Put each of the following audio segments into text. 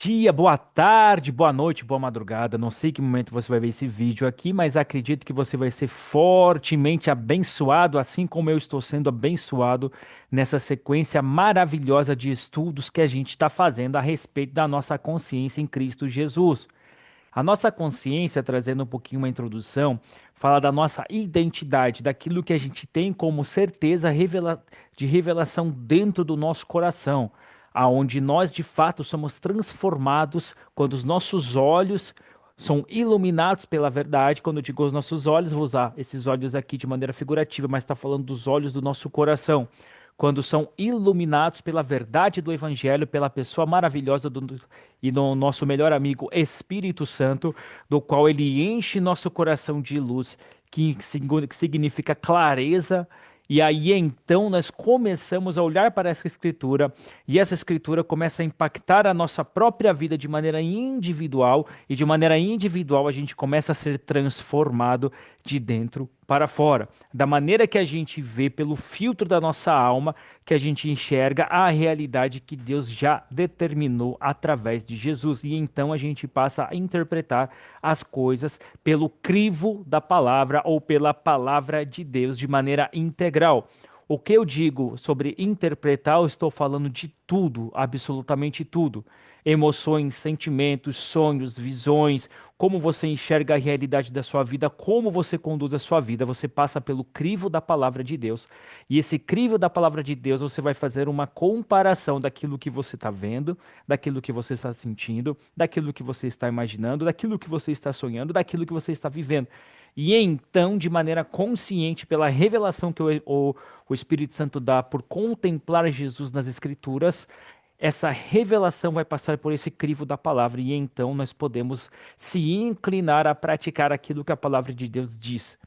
dia, boa tarde, boa noite, boa madrugada. Não sei que momento você vai ver esse vídeo aqui, mas acredito que você vai ser fortemente abençoado, assim como eu estou sendo abençoado nessa sequência maravilhosa de estudos que a gente está fazendo a respeito da nossa consciência em Cristo Jesus. A nossa consciência, trazendo um pouquinho uma introdução, fala da nossa identidade, daquilo que a gente tem como certeza de revelação dentro do nosso coração, aonde nós de fato somos transformados quando os nossos olhos são iluminados pela verdade. Quando eu digo os nossos olhos, vou usar esses olhos aqui de maneira figurativa, mas está falando dos olhos do nosso coração. Quando são iluminados pela verdade do Evangelho, pela pessoa maravilhosa e no nosso melhor amigo Espírito Santo, do qual ele enche nosso coração de luz, que significa clareza. E aí então nós começamos a olhar para essa escritura e essa escritura começa a impactar a nossa própria vida de maneira individual e de maneira individual a gente começa a ser transformado de dentro para fora. Da maneira que a gente vê pelo filtro da nossa alma, que a gente enxerga a realidade que Deus já determinou através de Jesus. E então a gente passa a interpretar as coisas pelo crivo da palavra ou pela palavra de Deus de maneira integral. O que eu digo sobre interpretar, eu estou falando de tudo, absolutamente tudo. Emoções, sentimentos, sonhos, visões, como você enxerga a realidade da sua vida, como você conduz a sua vida. Você passa pelo crivo da palavra de Deus. E esse crivo da palavra de Deus, você vai fazer uma comparação daquilo que você está vendo, daquilo que você está sentindo, daquilo que você está imaginando, daquilo que você está sonhando, daquilo que você está vivendo. E então, de maneira consciente, pela revelação que o Espírito Santo dá por contemplar Jesus nas Escrituras, essa revelação vai passar por esse crivo da palavra e então nós podemos se inclinar a praticar aquilo que a palavra de Deus diz.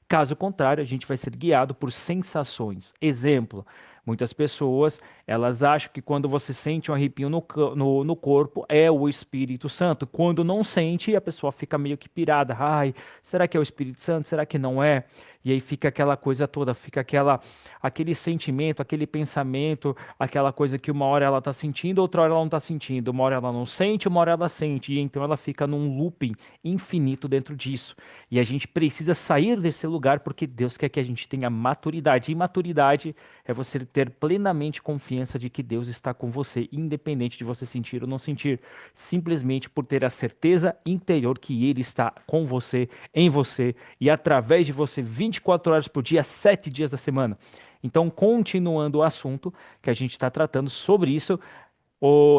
Caso contrário, a gente vai ser guiado por sensações. Exemplo, muitas pessoas, elas acham que quando você sente um arrepio no corpo é o Espírito Santo. Quando não sente, a pessoa fica meio que pirada. Ai, será que é o Espírito Santo? Será que não é? E aí fica aquela coisa toda, fica aquele sentimento, aquele pensamento, aquela coisa que uma hora ela tá sentindo, outra hora ela não tá sentindo, uma hora ela não sente, uma hora ela sente, e então ela fica num looping infinito dentro disso. E a gente precisa sair desse lugar porque Deus quer que a gente tenha maturidade. E maturidade é você ter plenamente confiança de que Deus está com você, independente de você sentir ou não sentir, simplesmente por ter a certeza interior que Ele está com você, em você e através de você 24 horas por dia, 7 dias da semana. Então, continuando o assunto que a gente está tratando sobre isso,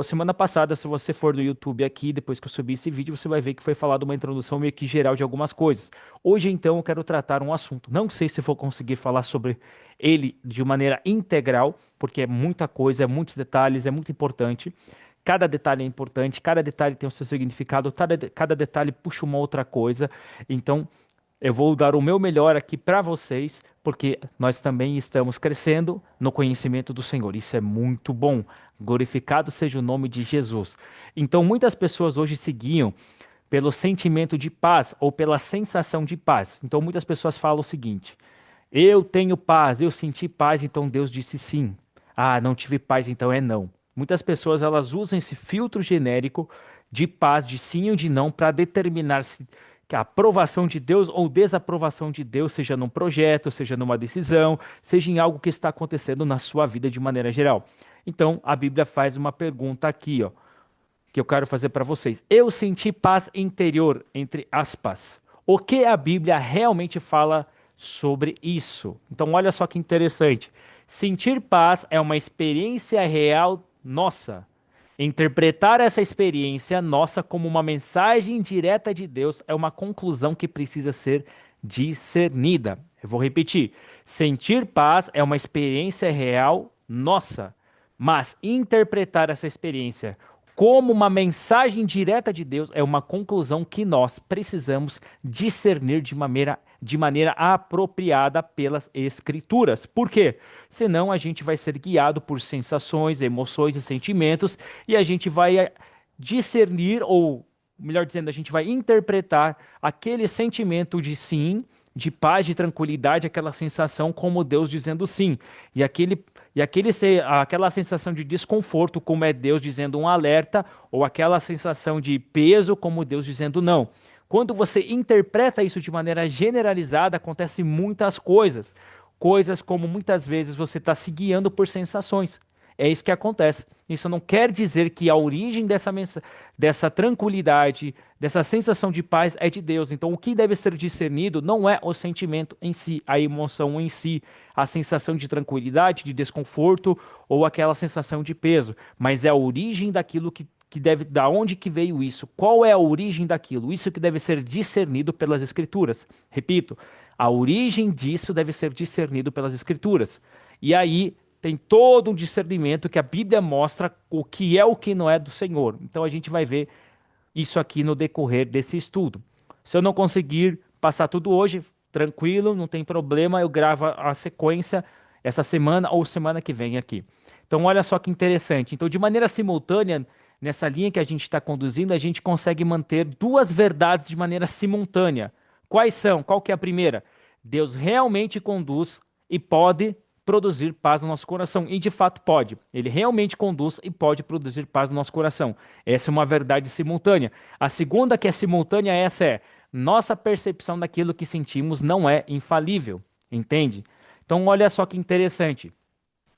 semana passada, se você for no YouTube aqui, depois que eu subir esse vídeo, você vai ver que foi falado uma introdução meio que geral de algumas coisas. Hoje, então, eu quero tratar um assunto. Não sei se vou conseguir falar sobre ele de maneira integral, porque é muita coisa, é muitos detalhes, é muito importante. Cada detalhe é importante, cada detalhe tem o seu significado, cada detalhe puxa uma outra coisa. Então, eu vou dar o meu melhor aqui para vocês, porque nós também estamos crescendo no conhecimento do Senhor. Isso é muito bom. Glorificado seja o nome de Jesus. Então, muitas pessoas hoje seguiam pelo sentimento de paz ou pela sensação de paz. Então, muitas pessoas falam o seguinte: eu tenho paz, eu senti paz, então Deus disse sim. Ah, não tive paz, então é não. Muitas pessoas elas usam esse filtro genérico de paz, de sim ou de não, para determinar se que a aprovação de Deus ou desaprovação de Deus, seja num projeto, seja numa decisão, seja em algo que está acontecendo na sua vida de maneira geral. Então, a Bíblia faz uma pergunta aqui, ó, que eu quero fazer para vocês. Eu senti paz interior, entre aspas. O que a Bíblia realmente fala sobre isso? Então, olha só que interessante. Sentir paz é uma experiência real nossa. Interpretar essa experiência nossa como uma mensagem direta de Deus é uma conclusão que precisa ser discernida. Eu vou repetir. Sentir paz é uma experiência real nossa, mas interpretar essa experiência como uma mensagem direta de Deus é uma conclusão que nós precisamos discernir de maneira apropriada pelas Escrituras. Por quê? Senão a gente vai ser guiado por sensações, emoções e sentimentos e a gente vai discernir, ou melhor dizendo, a gente vai interpretar aquele sentimento de sim, de paz, de tranquilidade, aquela sensação como Deus dizendo sim. E aquele e aquela sensação de desconforto, como é Deus dizendo um alerta, ou aquela sensação de peso, como Deus dizendo não. Quando você interpreta isso de maneira generalizada, acontecem muitas coisas. Coisas como muitas vezes você está se guiando por sensações. É isso que acontece. Isso não quer dizer que a origem dessa tranquilidade, dessa sensação de paz é de Deus. Então, o que deve ser discernido não é o sentimento em si, a emoção em si, a sensação de tranquilidade, de desconforto ou aquela sensação de peso, mas é a origem daquilo que deve, da onde que veio isso? Qual é a origem daquilo? Isso que deve ser discernido pelas Escrituras. Repito, a origem disso deve ser discernido pelas Escrituras. E aí tem todo um discernimento que a Bíblia mostra o que é o que não é do Senhor. Então a gente vai ver isso aqui no decorrer desse estudo. Se eu não conseguir passar tudo hoje, tranquilo, não tem problema, eu gravo a sequência essa semana ou semana que vem aqui. Então olha só que interessante. Então de maneira simultânea, nessa linha que a gente está conduzindo, a gente consegue manter duas verdades de maneira simultânea. Quais são? Qual que é a primeira? Deus realmente conduz e pode produzir paz no nosso coração. E de fato pode. Ele realmente conduz e pode produzir paz no nosso coração. Essa é uma verdade simultânea. A segunda que é simultânea, essa é: nossa percepção daquilo que sentimos não é infalível. Entende? Então olha só que interessante.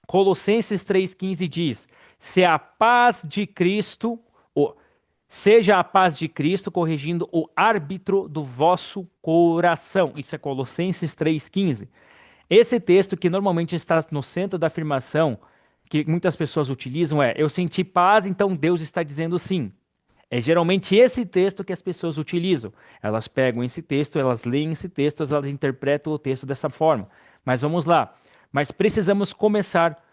Colossenses 3,15 diz: se a paz de Cristo, seja a paz de Cristo corrigindo o árbitro do vosso coração. Isso é Colossenses 3,15. Esse texto que normalmente está no centro da afirmação, que muitas pessoas utilizam, é: eu senti paz, então Deus está dizendo sim. É geralmente esse texto que as pessoas utilizam. Elas pegam esse texto, elas leem esse texto, elas interpretam o texto dessa forma. Mas vamos lá. Mas precisamos começar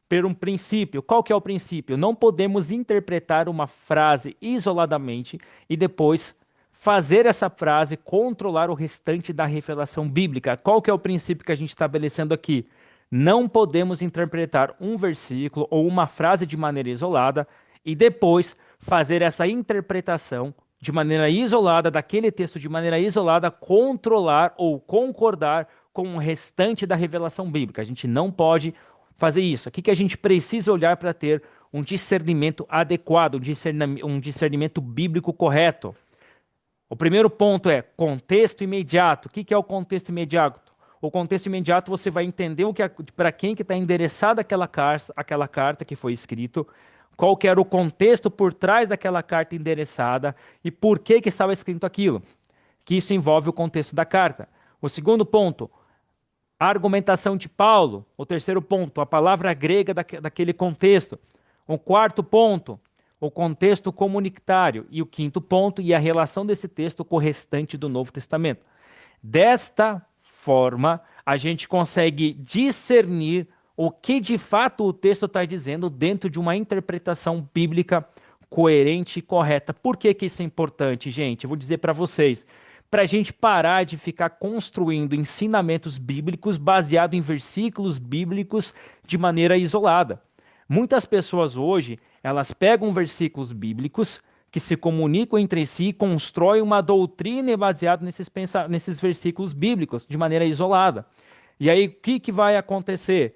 por um princípio. Qual que é o princípio? Não podemos interpretar uma frase isoladamente e depois fazer essa frase controlar o restante da revelação bíblica. Qual que é o princípio que a gente está estabelecendo aqui? Não podemos interpretar um versículo ou uma frase de maneira isolada e depois fazer essa interpretação de maneira isolada, daquele texto de maneira isolada, controlar ou concordar com o restante da revelação bíblica. A gente não pode fazer isso. O que a gente precisa olhar para ter um discernimento adequado, um discernimento bíblico correto? O primeiro ponto é contexto imediato. O que é o contexto imediato? O contexto imediato você vai entender para quem que está endereçada aquela carta que foi escrito, qual que era o contexto por trás daquela carta endereçada e por que estava escrito aquilo. Que isso envolve o contexto da carta. O segundo ponto, a argumentação de Paulo. O terceiro ponto, a palavra grega daquele contexto. O quarto ponto, o contexto comunitário. E o quinto ponto, e a relação desse texto com o restante do Novo Testamento. Desta forma, a gente consegue discernir o que de fato o texto está dizendo dentro de uma interpretação bíblica coerente e correta. Por que que isso é importante, gente? Eu vou dizer para vocês. Para a gente parar de ficar construindo ensinamentos bíblicos baseado em versículos bíblicos de maneira isolada. Muitas pessoas hoje, elas pegam versículos bíblicos que se comunicam entre si e constroem uma doutrina baseada nesses versículos bíblicos de maneira isolada. E aí, o que vai acontecer?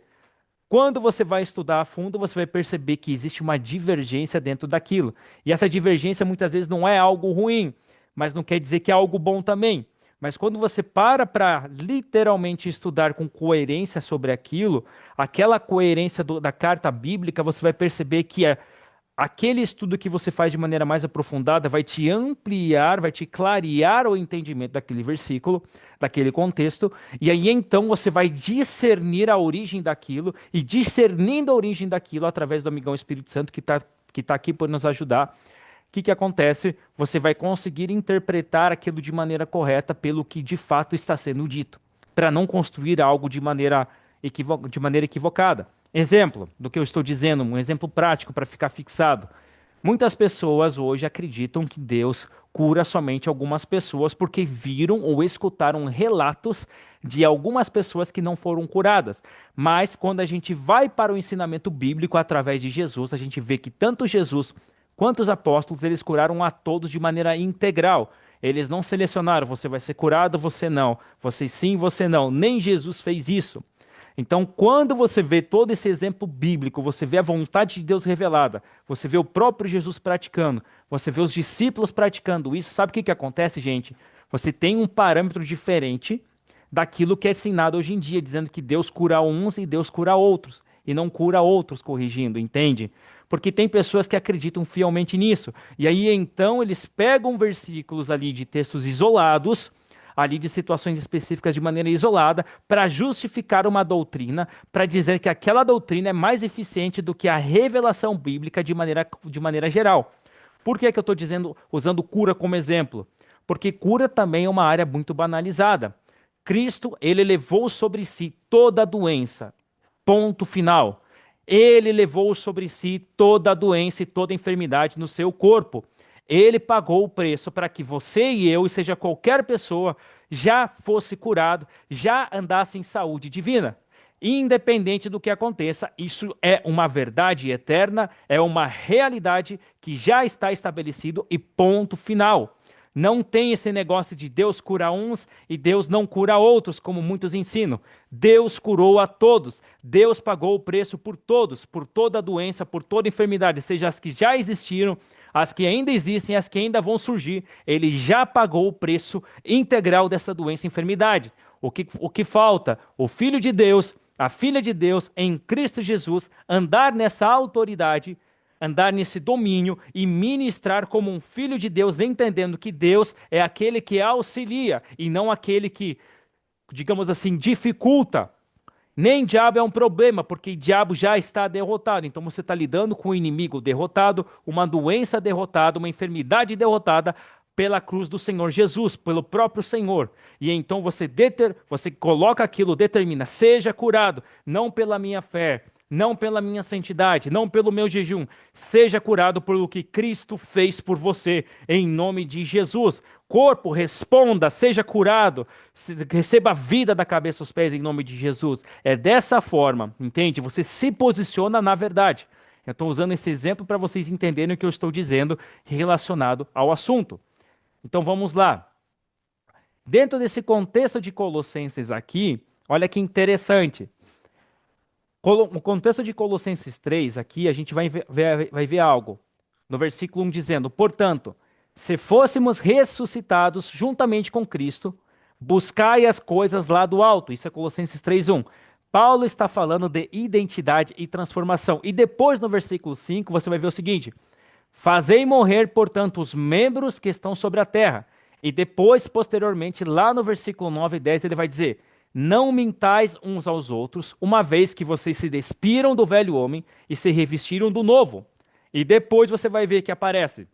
Quando você vai estudar a fundo, você vai perceber que existe uma divergência dentro daquilo. E essa divergência muitas vezes não é algo ruim, mas não quer dizer que é algo bom também. Mas quando você para literalmente estudar com coerência sobre aquilo, aquela coerência da carta bíblica, você vai perceber que aquele estudo que você faz de maneira mais aprofundada vai te ampliar, vai te clarear o entendimento daquele versículo, daquele contexto, e aí então você vai discernir a origem daquilo, e discernindo a origem daquilo através do amigão Espírito Santo que tá aqui por nos ajudar. O que acontece? Você vai conseguir interpretar aquilo de maneira correta pelo que de fato está sendo dito, para não construir algo de maneira equivocada. Exemplo do que eu estou dizendo, um exemplo prático para ficar fixado. Muitas pessoas hoje acreditam que Deus cura somente algumas pessoas porque viram ou escutaram relatos de algumas pessoas que não foram curadas. Mas quando a gente vai para o ensinamento bíblico através de Jesus, a gente vê que tanto Jesus quanto os apóstolos, eles curaram a todos de maneira integral. Eles não selecionaram, você vai ser curado, você não. Você sim, você não. Nem Jesus fez isso. Então, quando você vê todo esse exemplo bíblico, você vê a vontade de Deus revelada, você vê o próprio Jesus praticando, você vê os discípulos praticando isso, sabe o que que acontece, gente? Você tem um parâmetro diferente daquilo que é ensinado hoje em dia, dizendo que Deus cura uns e Deus cura outros, e não cura outros corrigindo, entende? Porque tem pessoas que acreditam fielmente nisso. E aí então eles pegam versículos ali de textos isolados, ali de situações específicas de maneira isolada, para justificar uma doutrina, para dizer que aquela doutrina é mais eficiente do que a revelação bíblica de maneira geral. Por que que eu estou dizendo, usando cura como exemplo? Porque cura também é uma área muito banalizada. Cristo, ele levou sobre si toda a doença. Ponto final. Ele levou sobre si toda a doença e toda a enfermidade no seu corpo. Ele pagou o preço para que você e eu, e seja qualquer pessoa, já fosse curado, já andasse em saúde divina. Independente do que aconteça, isso é uma verdade eterna, é uma realidade que já está estabelecido e ponto final. Não tem esse negócio de Deus cura uns e Deus não cura outros, como muitos ensinam. Deus curou a todos. Deus pagou o preço por todos, por toda a doença, por toda a enfermidade, seja as que já existiram, as que ainda existem, as que ainda vão surgir. Ele já pagou o preço integral dessa doença e enfermidade. O que falta? O Filho de Deus, a Filha de Deus, em Cristo Jesus, andar nessa autoridade, andar nesse domínio e ministrar como um filho de Deus, entendendo que Deus é aquele que auxilia e não aquele que, digamos assim, dificulta. Nem diabo é um problema, porque diabo já está derrotado. Então você está lidando com um inimigo derrotado, uma doença derrotada, uma enfermidade derrotada pela cruz do Senhor Jesus, pelo próprio Senhor. E então você coloca aquilo, determina, seja curado, não pela minha fé, não pela minha santidade, não pelo meu jejum, seja curado pelo que Cristo fez por você, em nome de Jesus. Corpo, responda, seja curado, receba a vida da cabeça aos pés em nome de Jesus. É dessa forma, entende? Você se posiciona na verdade. Eu estou usando esse exemplo para vocês entenderem o que eu estou dizendo relacionado ao assunto. Então vamos lá. Dentro desse contexto de Colossenses aqui, olha que interessante. No contexto de Colossenses 3, aqui a gente vai ver algo. No versículo 1 dizendo: Portanto, se fôssemos ressuscitados juntamente com Cristo, buscai as coisas lá do alto. Isso é Colossenses 3:1. Paulo está falando de identidade e transformação. E depois, no versículo 5, você vai ver o seguinte: Fazei morrer, portanto, os membros que estão sobre a terra. E depois, posteriormente, lá no versículo 9 e 10, ele vai dizer: Não mintais uns aos outros, uma vez que vocês se despiram do velho homem e se revestiram do novo. E depois você vai ver que aparece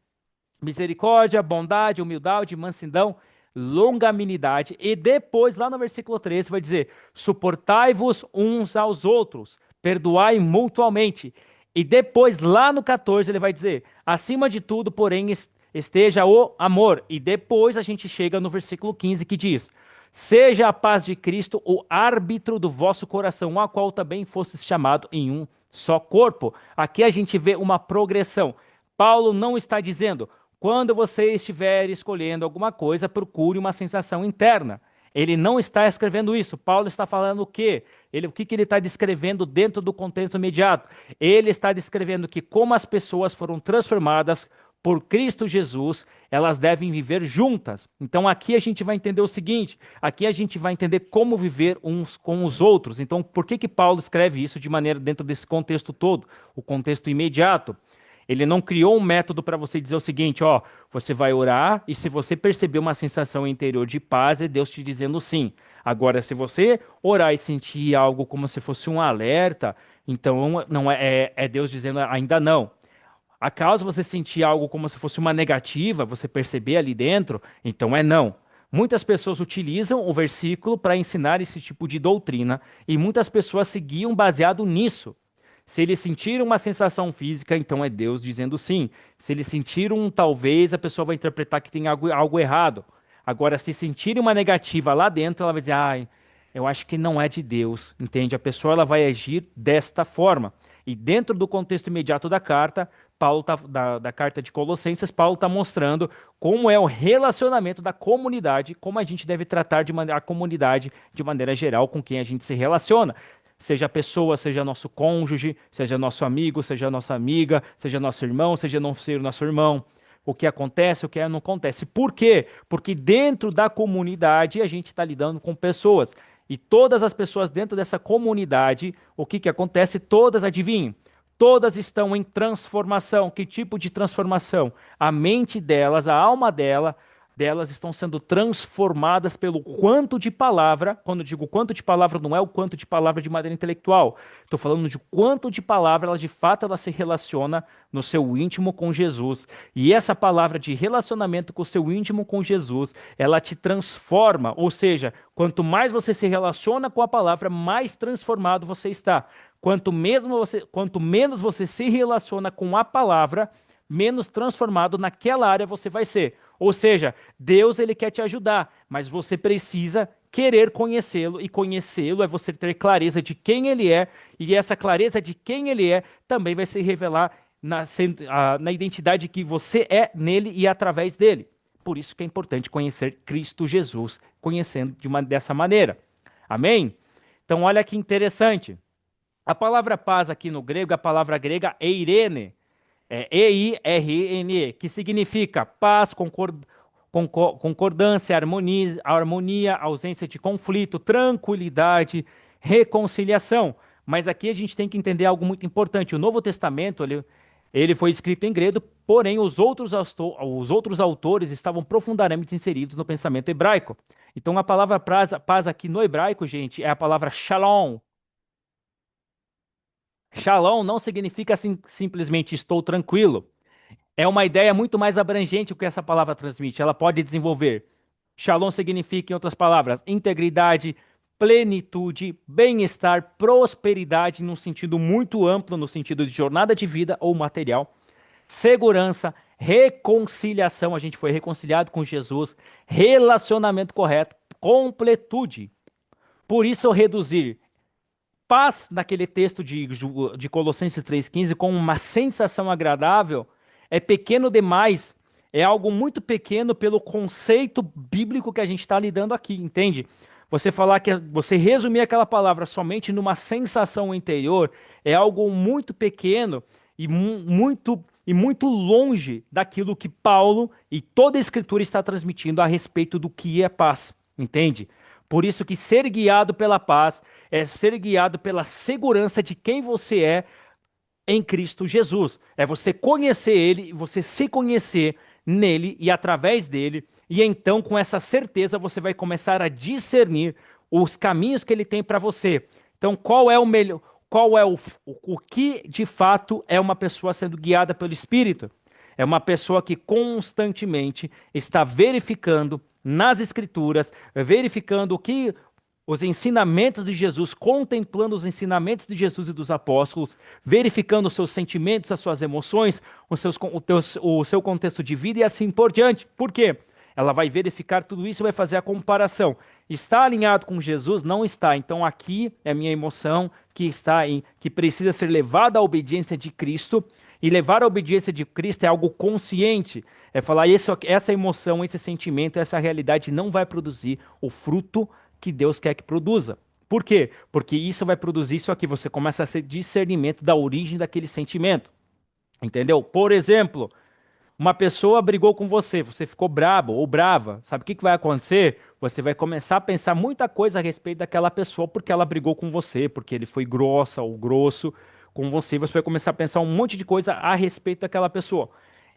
misericórdia, bondade, humildade, mansidão, longanimidade. E depois, lá no versículo 13, vai dizer: Suportai-vos uns aos outros, perdoai mutuamente. E depois, lá no 14, ele vai dizer: Acima de tudo, porém, esteja o amor. E depois a gente chega no versículo 15 que diz: Seja a paz de Cristo o árbitro do vosso coração, a qual também fostes chamado em um só corpo. Aqui a gente vê uma progressão. Paulo não está dizendo: quando você estiver escolhendo alguma coisa, procure uma sensação interna. Ele não está escrevendo isso. Paulo está falando o quê? O que ele está descrevendo dentro do contexto imediato? Ele está descrevendo que como as pessoas foram transformadas por Cristo Jesus, elas devem viver juntas. Então aqui a gente vai entender o seguinte, aqui a gente vai entender como viver uns com os outros. Então por que que Paulo escreve isso de maneira dentro desse contexto todo, o contexto imediato? Ele não criou um método para você dizer o seguinte, ó, você vai orar e se você perceber uma sensação interior de paz, é Deus te dizendo sim. Agora, se você orar e sentir algo como se fosse um alerta, então não é Deus dizendo ainda não. Acaso você sentir algo como se fosse uma negativa, você perceber ali dentro, então é não. Muitas pessoas utilizam o versículo para ensinar esse tipo de doutrina e muitas pessoas seguiam baseado nisso. Se eles sentiram uma sensação física, então é Deus dizendo sim. Se eles sentiram um talvez, a pessoa vai interpretar que tem algo errado. Agora, se sentirem uma negativa lá dentro, ela vai dizer, ai, eu acho que não é de Deus, entende? A pessoa ela vai agir desta forma. E dentro do contexto imediato da carta, da carta de Colossenses, Paulo está mostrando como é o relacionamento da comunidade, como a gente deve tratar a comunidade de maneira geral com quem a gente se relaciona. Seja pessoa, seja nosso cônjuge, seja nosso amigo, seja nossa amiga, seja nosso irmão, seja não ser nosso irmão. O que acontece, o que não acontece. Por quê? Porque dentro da comunidade a gente está lidando com pessoas. E todas as pessoas dentro dessa comunidade, o que que acontece? Todas, adivinhem, todas estão em transformação. Que tipo de transformação? A mente delas, a alma delas estão sendo transformadas pelo quanto de palavra. Quando eu digo quanto de palavra, não é o quanto de palavra de maneira intelectual. Estou falando de quanto de palavra ela de fato ela se relaciona no seu íntimo com Jesus. E essa palavra de relacionamento com o seu íntimo com Jesus, ela te transforma. Ou seja, quanto mais você se relaciona com a palavra, mais transformado você está. Quanto menos você se relaciona com a palavra, menos transformado naquela área você vai ser. Ou seja, Deus ele quer te ajudar, mas você precisa querer conhecê-lo, e conhecê-lo é você ter clareza de quem ele é, e essa clareza de quem ele é também vai se revelar na identidade que você é nele e através dele. Por isso que é importante conhecer Cristo Jesus, conhecendo dessa maneira. Amém? Então olha que interessante. A palavra paz aqui no grego, a palavra grega eirene, EIRNE, que significa paz, concordância, harmonia, ausência de conflito, tranquilidade, reconciliação. Mas aqui a gente tem que entender algo muito importante. O Novo Testamento, ele foi escrito em grego, porém os outros autores estavam profundamente inseridos no pensamento hebraico. Então a palavra paz aqui no hebraico, gente, é a palavra shalom. Shalom não significa simplesmente estou tranquilo. É uma ideia muito mais abrangente o que essa palavra transmite. Ela pode desenvolver. Shalom significa, em outras palavras, integridade, plenitude, bem-estar, prosperidade, num sentido muito amplo, no sentido de jornada de vida ou material, segurança, reconciliação, a gente foi reconciliado com Jesus, relacionamento correto, completude. Por isso, reduzir paz naquele texto de Colossenses 3,15 com uma sensação agradável é pequeno demais, é algo muito pequeno pelo conceito bíblico que a gente está lidando aqui, entende? Você resumir aquela palavra somente numa sensação interior é algo muito pequeno e muito longe daquilo que Paulo e toda a Escritura está transmitindo a respeito do que é paz, entende? Por isso que ser guiado pela paz é ser guiado pela segurança de quem você é em Cristo Jesus. É você conhecer Ele, você se conhecer nele e através dele, e então com essa certeza você vai começar a discernir os caminhos que Ele tem para você. Então, qual é o melhor, qual é o que de fato é uma pessoa sendo guiada pelo Espírito? É uma pessoa que constantemente está verificando nas Escrituras, verificando os ensinamentos de Jesus, contemplando os ensinamentos de Jesus e dos apóstolos, verificando os seus sentimentos, as suas emoções, o seu contexto de vida e assim por diante. Por quê? Ela vai verificar tudo isso e vai fazer a comparação. Está alinhado com Jesus? Não está. Então aqui é a minha emoção que precisa ser levada à obediência de Cristo. E levar a obediência de Cristo é algo consciente. É falar essa emoção, esse sentimento, essa realidade não vai produzir o fruto que Deus quer que produza. Por quê? Porque isso vai produzir isso aqui. Você começa a ter discernimento da origem daquele sentimento. Entendeu? Por exemplo, uma pessoa brigou com você, você ficou brabo ou brava. Sabe o que vai acontecer? Você vai começar a pensar muita coisa a respeito daquela pessoa porque ela brigou com você, porque ele foi grossa ou grosso com você. Você vai começar a pensar um monte de coisa a respeito daquela pessoa.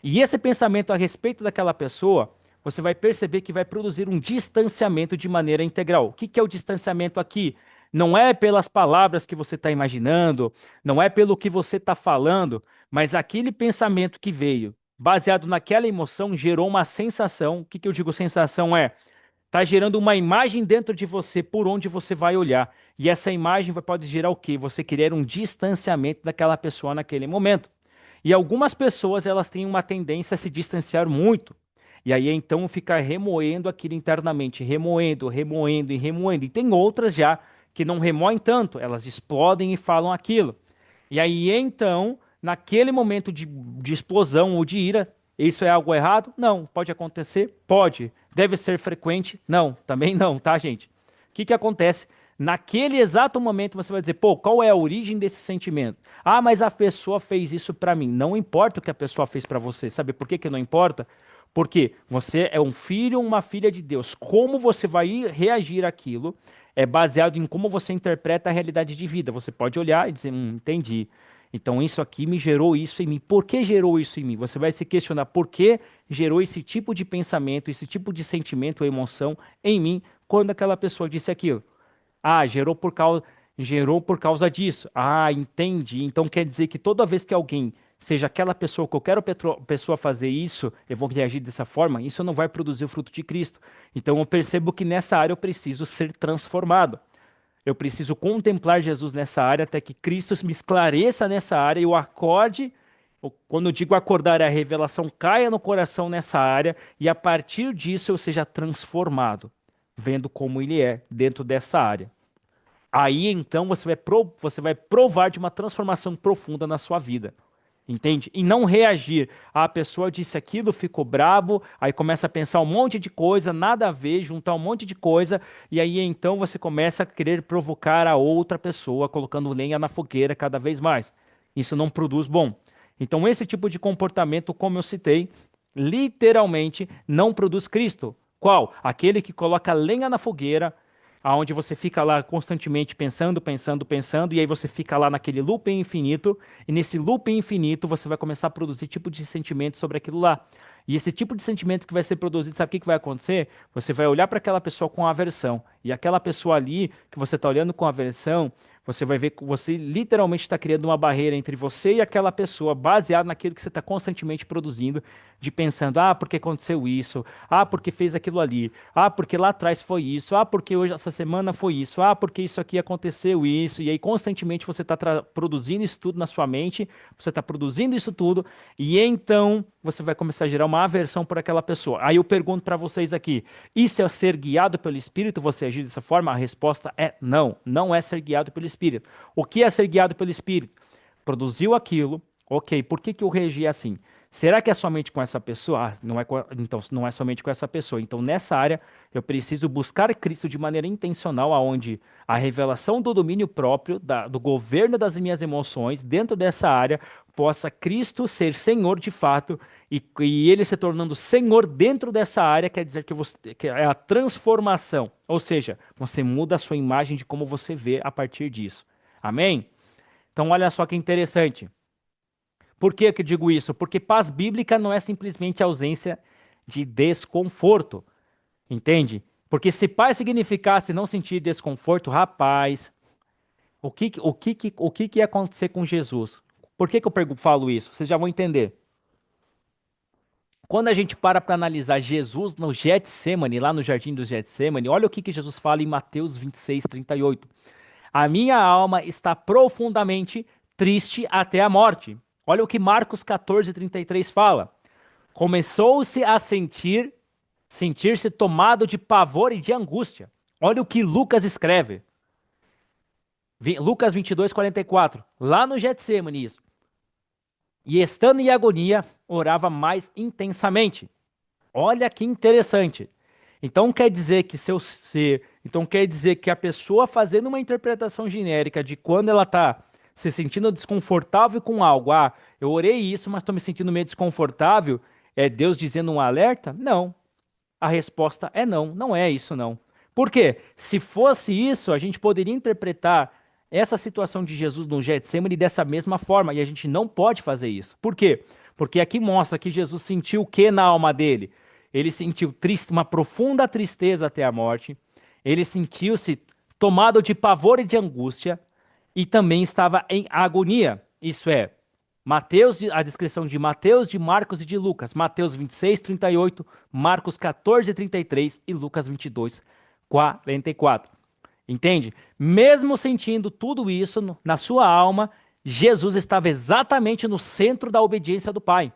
E esse pensamento a respeito daquela pessoa, você vai perceber que vai produzir um distanciamento de maneira integral. O que é o distanciamento aqui? Não é pelas palavras que você está imaginando, não é pelo que você está falando, mas aquele pensamento que veio baseado naquela emoção, gerou uma sensação. O que eu digo sensação é? Está gerando uma imagem dentro de você por onde você vai olhar. E essa imagem pode gerar o quê? Você querer um distanciamento daquela pessoa naquele momento. E algumas pessoas elas têm uma tendência a se distanciar muito. E aí então ficar remoendo aquilo internamente, remoendo, remoendo e remoendo. E tem outras já que não remoem tanto, elas explodem e falam aquilo. E aí então naquele momento de explosão ou de ira, isso é algo errado? Não. Pode acontecer? Pode. Deve ser frequente? Não. Também não, tá, gente? O que acontece Naquele exato momento você vai dizer, pô, qual é a origem desse sentimento? Ah, mas a pessoa fez isso pra mim. Não importa o que a pessoa fez pra você. Sabe por que que não importa? Porque você é um filho ou uma filha de Deus. Como você vai reagir àquilo é baseado em como você interpreta a realidade de vida. Você pode olhar e dizer, entendi. Então isso aqui me gerou isso em mim. Por que gerou isso em mim? Você vai se questionar por que gerou esse tipo de pensamento, esse tipo de sentimento ou emoção em mim quando aquela pessoa disse aquilo. Ah, gerou por causa disso. Ah, entendi. Então quer dizer que toda vez que alguém, seja aquela pessoa, qualquer pessoa fazer isso, eu vou reagir dessa forma, isso não vai produzir o fruto de Cristo. Então eu percebo que nessa área eu preciso ser transformado. Eu preciso contemplar Jesus nessa área até que Cristo me esclareça nessa área e eu acorde. Quando eu digo acordar, a revelação caia no coração nessa área e a partir disso eu seja transformado, vendo como ele é dentro dessa área. Aí então você vai provar de uma transformação profunda na sua vida. Entende? E não reagir. A pessoa disse aquilo, ficou brabo, aí começa a pensar um monte de coisa, nada a ver, juntar um monte de coisa, e aí então você começa a querer provocar a outra pessoa, colocando lenha na fogueira cada vez mais. Isso não produz bom. Então, esse tipo de comportamento, como eu citei, literalmente não produz Cristo. Qual? Aquele que coloca lenha na fogueira, aonde você fica lá constantemente pensando, pensando, pensando, e aí você fica lá naquele loop infinito, e nesse loop infinito você vai começar a produzir tipo de sentimento sobre aquilo lá. E esse tipo de sentimento que vai ser produzido, sabe o que que vai acontecer? Você vai olhar para aquela pessoa com aversão, e aquela pessoa ali que você está olhando com aversão, você vai ver que você literalmente está criando uma barreira entre você e aquela pessoa, baseado naquilo que você está constantemente produzindo, de pensando, ah, porque aconteceu isso, ah, porque fez aquilo ali, ah, porque lá atrás foi isso, ah, porque hoje, essa semana foi isso, ah, porque isso aqui aconteceu isso, e aí constantemente você está produzindo isso tudo na sua mente, você está produzindo isso tudo, e então você vai começar a gerar uma aversão por aquela pessoa. Aí eu pergunto para vocês aqui, isso é ser guiado pelo Espírito, você agir dessa forma? A resposta é não, não é ser guiado pelo Espírito. O que é ser guiado pelo Espírito? Produziu aquilo, ok, por que que eu reagi assim? Será que é somente com essa pessoa? Ah, não é então, não é somente com essa pessoa. Então, nessa área, eu preciso buscar Cristo de maneira intencional, aonde a revelação do domínio próprio, do governo das minhas emoções, dentro dessa área, possa Cristo ser Senhor de fato, e ele se tornando Senhor dentro dessa área, quer dizer que é a transformação. Ou seja, você muda a sua imagem de como você vê a partir disso. Amém? Então, olha só que interessante. Por que que eu digo isso? Porque paz bíblica não é simplesmente ausência de desconforto, entende? Porque se paz significasse não sentir desconforto, rapaz, o que ia acontecer com Jesus? Por que que eu falo isso? Vocês já vão entender. Quando a gente para analisar Jesus no Getsemane, lá no Jardim do Getsemane, olha o que que Jesus fala em Mateus 26:38. A minha alma está profundamente triste até a morte. Olha o que Marcos 14:33 fala. Começou-se a sentir-se tomado de pavor e de angústia. Olha o que Lucas escreve. Lucas 22:44. Lá no Getsemane isso. E estando em agonia, orava mais intensamente. Olha que interessante. Então quer dizer que seu ser, então quer dizer que a pessoa fazendo uma interpretação genérica de quando ela está se sentindo desconfortável com algo, ah, eu orei isso, mas estou me sentindo meio desconfortável, é Deus dizendo um alerta? Não. A resposta é não, não é isso não. Por quê? Se fosse isso, a gente poderia interpretar essa situação de Jesus no Getsemane dessa mesma forma, e a gente não pode fazer isso. Por quê? Porque aqui mostra que Jesus sentiu o que na alma dele? Ele sentiu uma profunda tristeza até a morte, ele sentiu-se tomado de pavor e de angústia, e também estava em agonia. Isso é, a descrição de Mateus, de Marcos e de Lucas. Mateus 26:38, Marcos 14:33 e Lucas 22:44. Entende? Mesmo sentindo tudo isso na sua alma, Jesus estava exatamente no centro da obediência do Pai.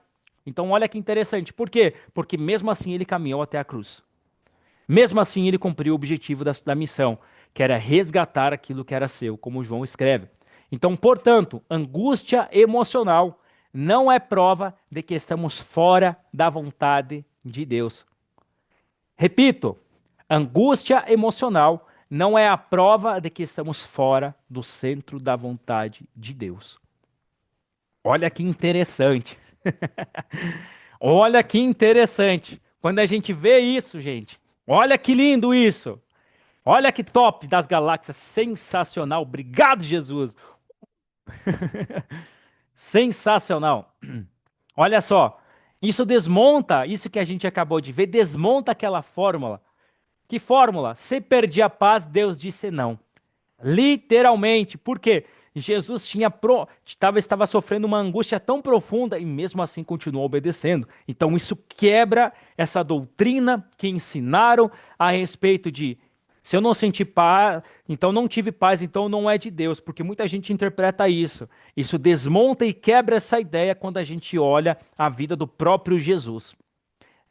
Então, olha que interessante. Por quê? Porque mesmo assim ele caminhou até a cruz. Mesmo assim, ele cumpriu o objetivo da missão, que era resgatar aquilo que era seu, como João escreve. Então, portanto, angústia emocional não é prova de que estamos fora da vontade de Deus. Repito, angústia emocional não é a prova de que estamos fora do centro da vontade de Deus. Olha que interessante. Olha que interessante. Quando a gente vê isso, gente, olha que lindo isso. Olha que top das galáxias, sensacional. Obrigado, Jesus. Sensacional. Olha só, isso desmonta, isso que a gente acabou de ver, desmonta aquela fórmula. Que fórmula? Se perdi a paz, Deus disse não. Literalmente, porque Jesus estava sofrendo uma angústia tão profunda e mesmo assim continuou obedecendo. Então isso quebra essa doutrina que ensinaram a respeito de se eu não senti paz, então não tive paz, então não é de Deus, porque muita gente interpreta isso. Isso desmonta e quebra essa ideia quando a gente olha a vida do próprio Jesus.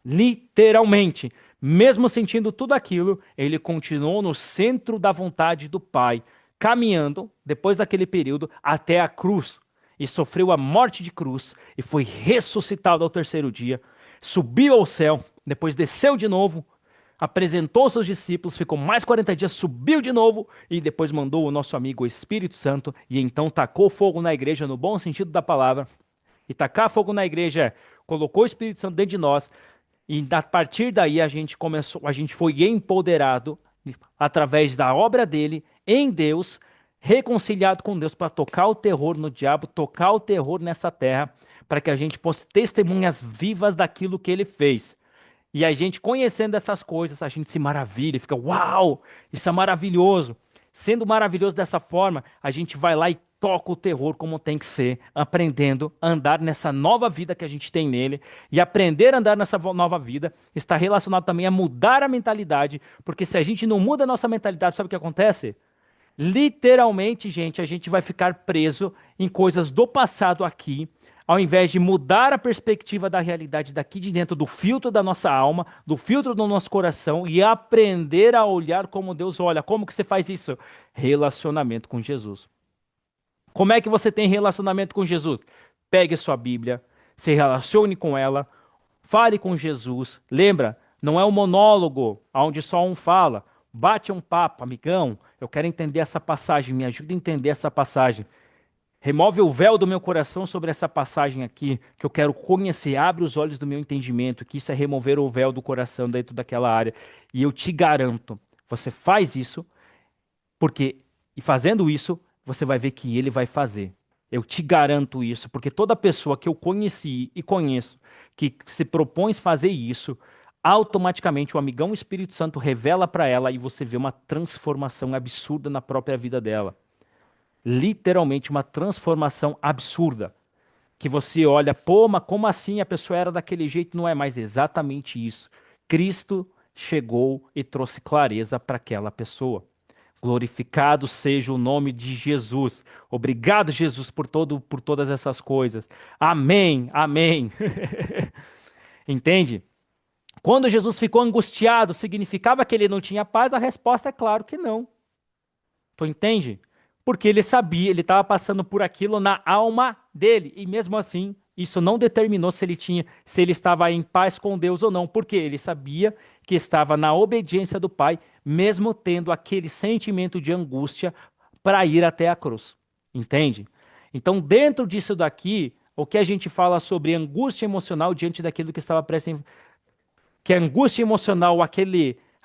Literalmente, mesmo sentindo tudo aquilo, ele continuou no centro da vontade do Pai, caminhando, depois daquele período, até a cruz. E sofreu a morte de cruz e foi ressuscitado ao terceiro dia. Subiu ao céu, depois desceu de novo, apresentou seus discípulos, ficou mais 40 dias, subiu de novo e depois mandou o nosso amigo o Espírito Santo e então tacou fogo na igreja no bom sentido da palavra. E tacar fogo na igreja colocou o Espírito Santo dentro de nós, e a partir daí a gente foi empoderado através da obra dele em Deus, reconciliado com Deus para tocar o terror no diabo, tocar o terror nessa terra, para que a gente possa testemunhas vivas daquilo que ele fez. E a gente conhecendo essas coisas, a gente se maravilha, fica, uau, isso é maravilhoso. Sendo maravilhoso dessa forma, a gente vai lá e toca o terror como tem que ser, aprendendo a andar nessa nova vida que a gente tem nele. E aprender a andar nessa nova vida está relacionado também a mudar a mentalidade, porque se a gente não muda a nossa mentalidade, sabe o que acontece? Literalmente, gente, a gente vai ficar preso em coisas do passado aqui, ao invés de mudar a perspectiva da realidade daqui de dentro, do filtro da nossa alma, do filtro do nosso coração e aprender a olhar como Deus olha. Como que você faz isso? Relacionamento com Jesus. Como é que você tem relacionamento com Jesus? Pegue sua Bíblia, se relacione com ela, fale com Jesus. Lembra, não é um monólogo onde só um fala. Bate um papo, amigão. Eu quero entender essa passagem, me ajuda a entender essa passagem. Remove o véu do meu coração sobre essa passagem aqui, que eu quero conhecer. Abre os olhos do meu entendimento, que isso é remover o véu do coração dentro daquela área. E eu te garanto, você faz isso, porque, e fazendo isso, você vai ver que ele vai fazer. Eu te garanto isso, porque toda pessoa que eu conheci e conheço, que se propõe fazer isso, automaticamente o amigão Espírito Santo revela para ela e você vê uma transformação absurda na própria vida dela. Literalmente uma transformação absurda. Que você olha, pô, mas como assim a pessoa era daquele jeito? Não é mais exatamente isso. Cristo chegou e trouxe clareza para aquela pessoa. Glorificado seja o nome de Jesus. Obrigado, Jesus, por todas essas coisas. Amém, amém. Entende? Quando Jesus ficou angustiado, significava que ele não tinha paz? A resposta é claro que não. Tu entende? Porque ele sabia, ele estava passando por aquilo na alma dele. E mesmo assim, isso não determinou se ele estava em paz com Deus ou não. Porque ele sabia que estava na obediência do Pai, mesmo tendo aquele sentimento de angústia para ir até a cruz. Entende? Então, dentro disso daqui, o que a gente fala sobre angústia emocional diante daquilo que estava prestes, que a angústia emocional,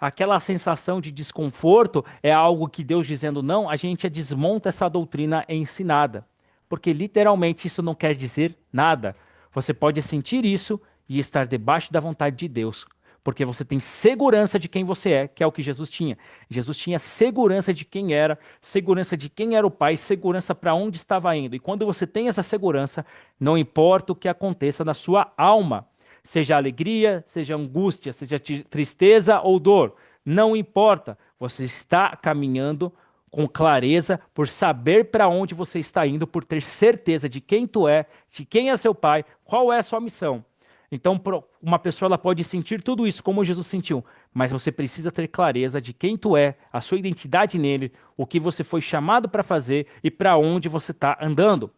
aquela sensação de desconforto é algo que Deus dizendo não, a gente desmonta essa doutrina ensinada. Porque literalmente isso não quer dizer nada. Você pode sentir isso e estar debaixo da vontade de Deus. Porque você tem segurança de quem você é, que é o que Jesus tinha. Jesus tinha segurança de quem era, segurança de quem era o Pai, segurança para onde estava indo. E quando você tem essa segurança, não importa o que aconteça na sua alma, seja alegria, seja angústia, seja tristeza ou dor, não importa. Você está caminhando com clareza por saber para onde você está indo, por ter certeza de quem tu é, de quem é seu pai, qual é a sua missão. Então, uma pessoa ela pode sentir tudo isso como Jesus sentiu, mas você precisa ter clareza de quem tu é, a sua identidade nele, o que você foi chamado para fazer e para onde você está andando.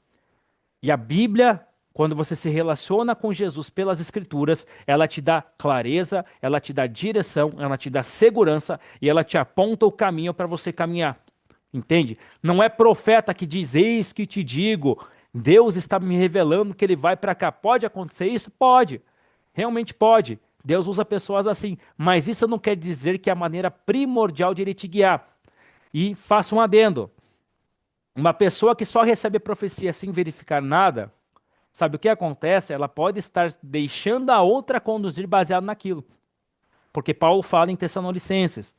E a Bíblia Quando você se relaciona com Jesus pelas Escrituras, ela te dá clareza, ela te dá direção, ela te dá segurança e ela te aponta o caminho para você caminhar. Entende? Não é profeta que diz: Eis que te digo, Deus está me revelando que ele vai para cá. Pode acontecer isso? Pode. Realmente pode. Deus usa pessoas assim. Mas isso não quer dizer que é a maneira primordial de ele te guiar. E faça um adendo. Uma pessoa que só recebe profecia sem verificar nada, sabe o que acontece? Ela pode estar deixando a outra conduzir baseado naquilo. Porque Paulo fala em Tessalonicenses.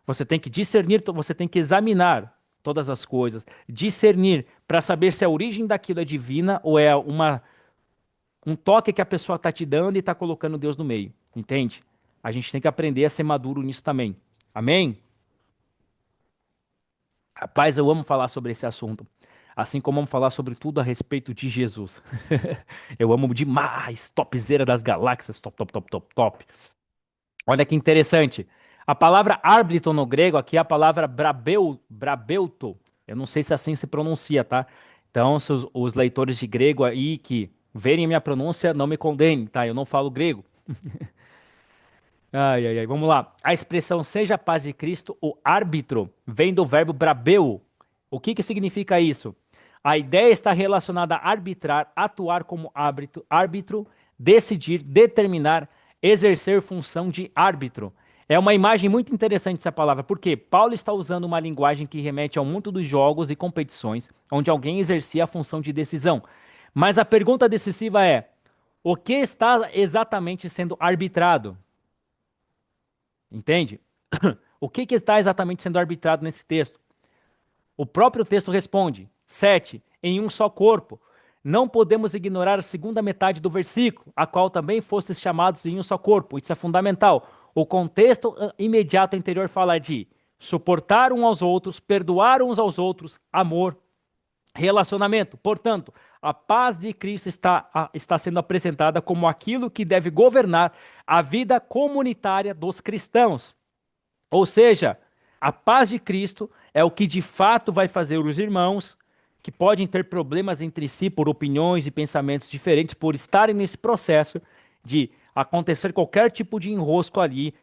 Você tem que discernir, você tem que examinar todas as coisas, discernir para saber se a origem daquilo é divina ou é um toque que a pessoa está te dando e está colocando Deus no meio. Entende? A gente tem que aprender a ser maduro nisso também. Amém? Rapaz, eu amo falar sobre esse assunto. Assim como amo falar sobre tudo a respeito de Jesus. Eu amo demais. Topzera das galáxias. Top, top, top, top, top. Olha que interessante. A palavra árbitro no grego aqui é a palavra brabeuto. Eu não sei se assim se pronuncia, tá? Então, se os leitores de grego aí que verem minha pronúncia, não me condenem, tá? Eu não falo grego. Ai, ai, ai. Vamos lá. A expressão seja a paz de Cristo, o árbitro, vem do verbo brabeu. O que que significa isso? A ideia está relacionada a arbitrar, atuar como árbitro, decidir, determinar, exercer função de árbitro. É uma imagem muito interessante essa palavra, porque Paulo está usando uma linguagem que remete ao mundo dos jogos e competições, onde alguém exercia a função de decisão. Mas a pergunta decisiva é: o que está exatamente sendo arbitrado? Entende? O que está exatamente sendo arbitrado nesse texto? O próprio texto responde: 7. Em um só corpo. Não podemos ignorar a segunda metade do versículo, a qual também fostes chamados em um só corpo. Isso é fundamental. O contexto imediato anterior fala de suportar uns aos outros, perdoar uns aos outros, amor, relacionamento. Portanto, a paz de Cristo está sendo apresentada como aquilo que deve governar a vida comunitária dos cristãos. Ou seja, a paz de Cristo é o que de fato vai fazer os irmãos, que podem ter problemas entre si por opiniões e pensamentos diferentes, por estarem nesse processo de acontecer qualquer tipo de enrosco ali,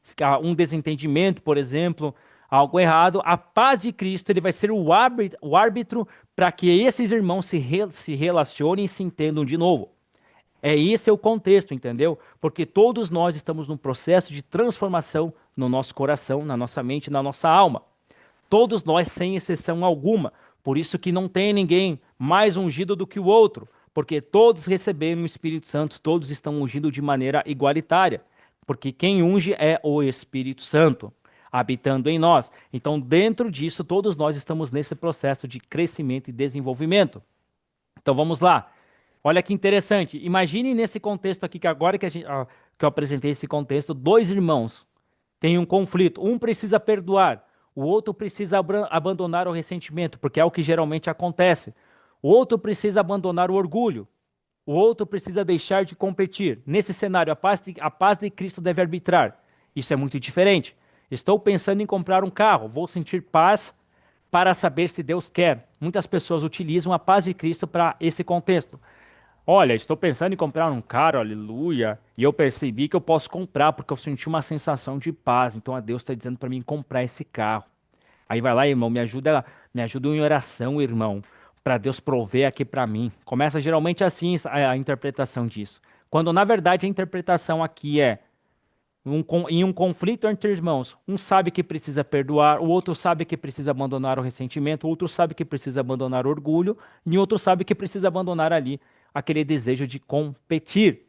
um desentendimento, por exemplo, algo errado. A paz de Cristo ele vai ser o árbitro para que esses irmãos se relacionem e se entendam de novo. É esse é o contexto, entendeu? Porque todos nós estamos num processo de transformação no nosso coração, na nossa mente, na nossa alma. Todos nós, sem exceção alguma. Por isso que não tem ninguém mais ungido do que o outro, porque todos receberam o Espírito Santo, todos estão ungindo de maneira igualitária, porque quem unge é o Espírito Santo, habitando em nós. Então, dentro disso, todos nós estamos nesse processo de crescimento e desenvolvimento. Então, vamos lá. Olha que interessante. Imagine nesse contexto aqui, que agora que eu apresentei esse contexto, dois irmãos têm um conflito. Um precisa perdoar, o outro precisa abandonar o ressentimento, porque é o que geralmente acontece. O outro precisa abandonar o orgulho. O outro precisa deixar de competir. Nesse cenário, a paz de Cristo deve arbitrar. Isso é muito diferente. Estou pensando em comprar um carro. Vou sentir paz para saber se Deus quer. Muitas pessoas utilizam a paz de Cristo para esse contexto. Olha, estou pensando em comprar um carro, aleluia. E eu percebi que eu posso comprar porque eu senti uma sensação de paz. Então a Deus está dizendo para mim comprar esse carro. Aí vai lá, irmão, me ajuda em oração, irmão, para Deus prover aqui para mim. Começa geralmente assim a interpretação disso. Quando na verdade a interpretação aqui é em um conflito entre irmãos, um sabe que precisa perdoar, o outro sabe que precisa abandonar o ressentimento, o outro sabe que precisa abandonar o orgulho, e o outro sabe que precisa abandonar ali aquele desejo de competir.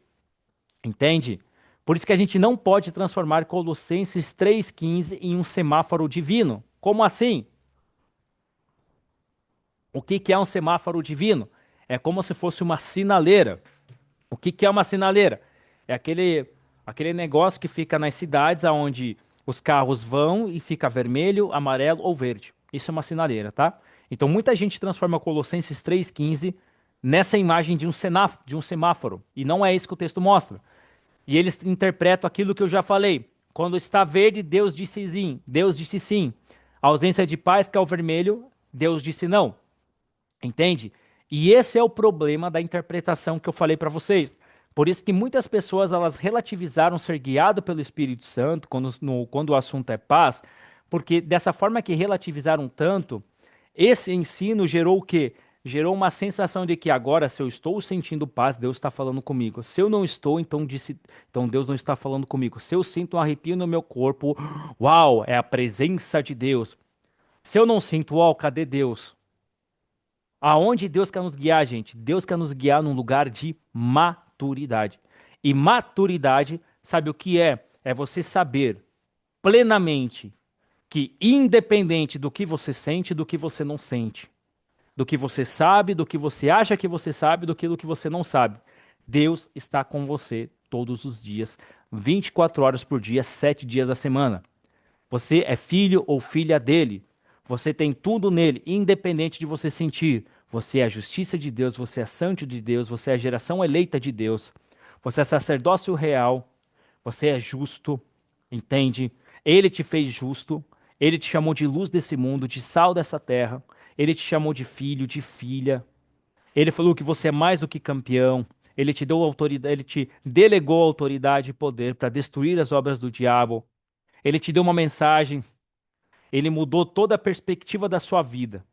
Entende? Por isso que a gente não pode transformar Colossenses 3,15 em um semáforo divino. Como assim? O que que é um semáforo divino? É como se fosse uma sinaleira. O que que é uma sinaleira? É aquele negócio que fica nas cidades onde os carros vão e fica vermelho, amarelo ou verde. Isso é uma sinaleira, tá? Então muita gente transforma Colossenses 3,15 nessa imagem de um semáforo. E não é isso que o texto mostra. E eles interpretam aquilo que eu já falei. Quando está verde, Deus disse sim. Deus disse sim. A ausência de paz, que é o vermelho, Deus disse não. Entende? E esse é o problema da interpretação que eu falei para vocês. Por isso que muitas pessoas elas relativizaram ser guiado pelo Espírito Santo quando o assunto é paz, porque dessa forma que relativizaram tanto, esse ensino gerou o quê? Gerou uma sensação de que agora, se eu estou sentindo paz, Deus está falando comigo. Se eu não estou, então Deus não está falando comigo. Se eu sinto um arrepio no meu corpo, uau, é a presença de Deus. Se eu não sinto, uau, cadê Deus? Aonde Deus quer nos guiar, gente? Deus quer nos guiar num lugar de maturidade. E maturidade, sabe o que é? É você saber plenamente que, independente do que você sente, do que você não sente, do que você sabe, do que você acha que você sabe, do que você não sabe, Deus está com você todos os dias, 24 horas por dia, 7 dias da semana. Você é filho ou filha dele. Você tem tudo nele, independente de você sentir. Você é a justiça de Deus, você é santo de Deus, você é a geração eleita de Deus. Você é sacerdócio real, você é justo, entende? Ele te fez justo, ele te chamou de luz desse mundo, de sal dessa terra. Ele te chamou de filho, de filha. Ele falou que você é mais do que campeão. Ele te deu autoridade, ele te delegou autoridade e poder para destruir as obras do diabo. Ele te deu uma mensagem, ele mudou toda a perspectiva da sua vida.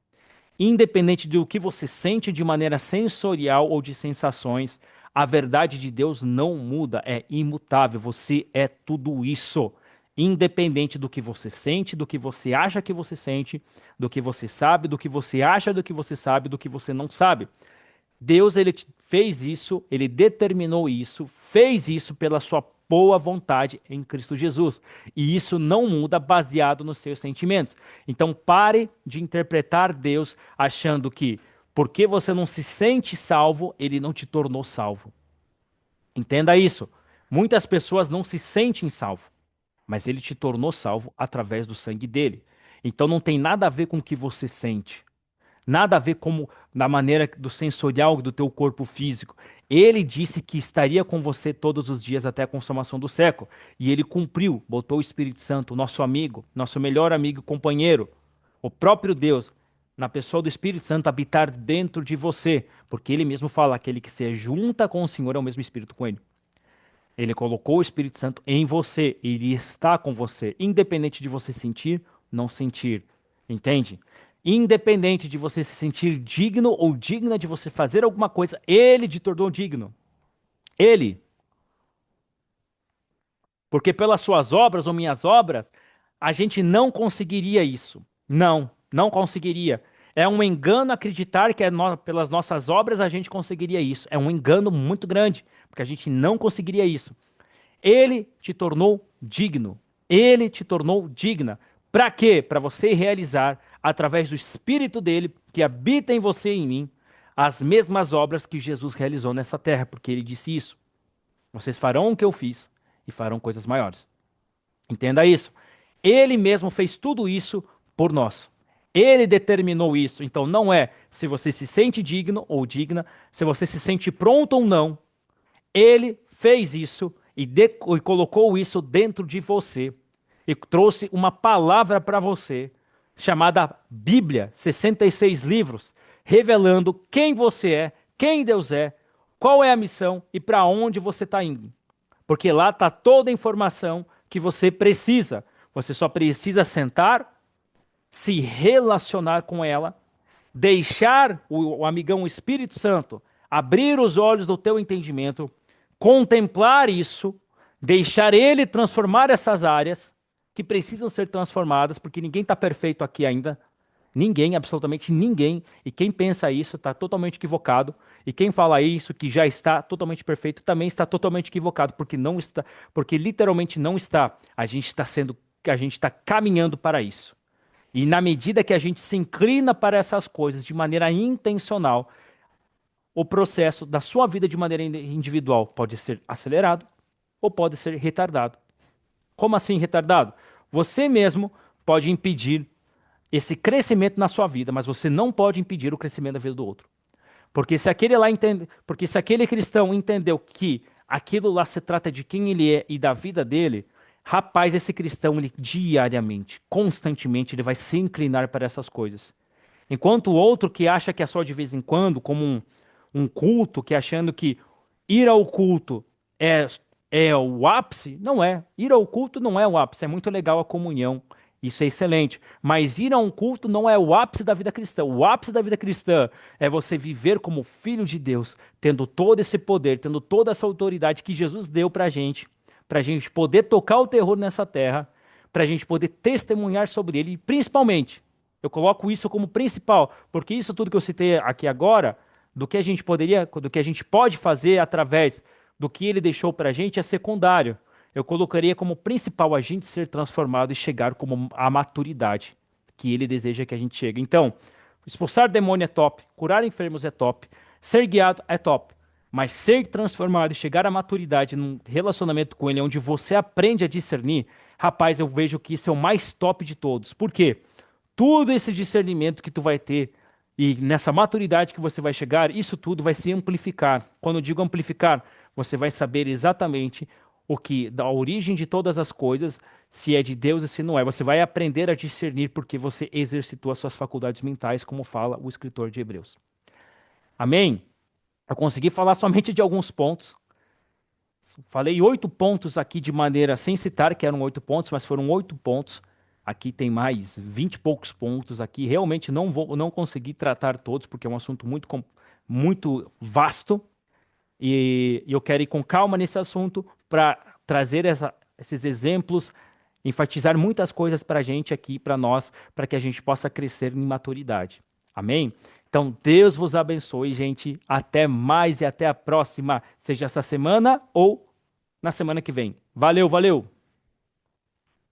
Independente do que você sente de maneira sensorial ou de sensações, a verdade de Deus não muda, é imutável. Você é tudo isso. Independente do que você sente, do que você acha que você sente, do que você sabe, do que você acha do que você sabe, do que você não sabe. Deus ele fez isso, ele determinou isso, fez isso pela sua boa vontade em Cristo Jesus. E isso não muda baseado nos seus sentimentos. Então pare de interpretar Deus achando que porque você não se sente salvo, ele não te tornou salvo. Entenda isso. Muitas pessoas não se sentem salvo, mas ele te tornou salvo através do sangue dele. Então não tem nada a ver com o que você sente. Nada a ver como na maneira do sensorial do teu corpo físico. Ele disse que estaria com você todos os dias até a consumação do século. E ele cumpriu, botou o Espírito Santo, nosso amigo, nosso melhor amigo e companheiro, o próprio Deus, na pessoa do Espírito Santo, habitar dentro de você. Porque ele mesmo fala, aquele que se junta com o Senhor é o mesmo Espírito com ele. Ele colocou o Espírito Santo em você, ele está com você, independente de você sentir, não sentir. Entende? Independente de você se sentir digno ou digna de você fazer alguma coisa, ele te tornou digno. Ele. Porque pelas suas obras ou minhas obras, a gente não conseguiria isso. Não, não conseguiria. É um engano acreditar que pelas nossas obras a gente conseguiria isso. É um engano muito grande, porque a gente não conseguiria isso. Ele te tornou digno. Ele te tornou digna. Para quê? Para você realizar, através do Espírito dele, que habita em você e em mim, as mesmas obras que Jesus realizou nessa terra, porque ele disse isso. Vocês farão o que eu fiz e farão coisas maiores. Entenda isso. Ele mesmo fez tudo isso por nós. Ele determinou isso. Então não é se você se sente digno ou digna, se você se sente pronto ou não. Ele fez isso e colocou isso dentro de você e trouxe uma palavra para você chamada Bíblia, 66 livros, revelando quem você é, quem Deus é, qual é a missão e para onde você está indo. Porque lá está toda a informação que você precisa. Você só precisa sentar, se relacionar com ela, deixar o amigão Espírito Santo abrir os olhos do teu entendimento, contemplar isso, deixar ele transformar essas áreas que precisam ser transformadas, porque ninguém está perfeito aqui ainda. Ninguém, absolutamente ninguém. E quem pensa isso está totalmente equivocado. E quem fala isso que já está totalmente perfeito também está totalmente equivocado, porque não está, porque literalmente não está. A gente está caminhando para isso. E na medida que a gente se inclina para essas coisas de maneira intencional, o processo da sua vida de maneira individual pode ser acelerado ou pode ser retardado. Como assim retardado? Você mesmo pode impedir esse crescimento na sua vida, mas você não pode impedir o crescimento da vida do outro. Porque se aquele cristão entendeu que aquilo lá se trata de quem ele é e da vida dele, rapaz, esse cristão, ele diariamente, constantemente, ele vai se inclinar para essas coisas. Enquanto o outro que acha que é só de vez em quando, como um culto, que achando que ir ao culto é, é o ápice, não é. Ir ao culto não é o ápice, é muito legal a comunhão. Isso é excelente. Mas ir a um culto não é o ápice da vida cristã. O ápice da vida cristã é você viver como filho de Deus, tendo todo esse poder, tendo toda essa autoridade que Jesus deu pra gente poder tocar o terror nessa terra, pra gente poder testemunhar sobre ele, e principalmente, eu coloco isso como principal, porque isso tudo que eu citei aqui agora, do que a gente poderia, do que a gente pode fazer através do que ele deixou pra gente é secundário. Eu colocaria como principal a gente ser transformado e chegar como a maturidade que ele deseja que a gente chegue. Então, expulsar demônio é top, curar enfermos é top, ser guiado é top, mas ser transformado e chegar à maturidade num relacionamento com ele, onde você aprende a discernir, rapaz, eu vejo que isso é o mais top de todos. Por quê? Tudo esse discernimento que tu vai ter e nessa maturidade que você vai chegar, isso tudo vai se amplificar. Quando eu digo amplificar, você vai saber exatamente o que, da origem de todas as coisas, se é de Deus e se não é. Você vai aprender a discernir porque você exercitou as suas faculdades mentais, como fala o escritor de Hebreus. Amém? Eu consegui falar somente de alguns pontos. Falei 8 pontos aqui de maneira sem citar que eram 8 pontos, mas foram 8 pontos. Aqui tem mais 20 e poucos pontos aqui. Realmente não consegui tratar todos porque é um assunto muito vasto e eu quero ir com calma nesse assunto para trazer esses exemplos, enfatizar muitas coisas para a gente aqui, para nós, para que a gente possa crescer em maturidade. Amém? Então, Deus vos abençoe, gente. Até mais e até a próxima, seja essa semana ou na semana que vem. Valeu, valeu!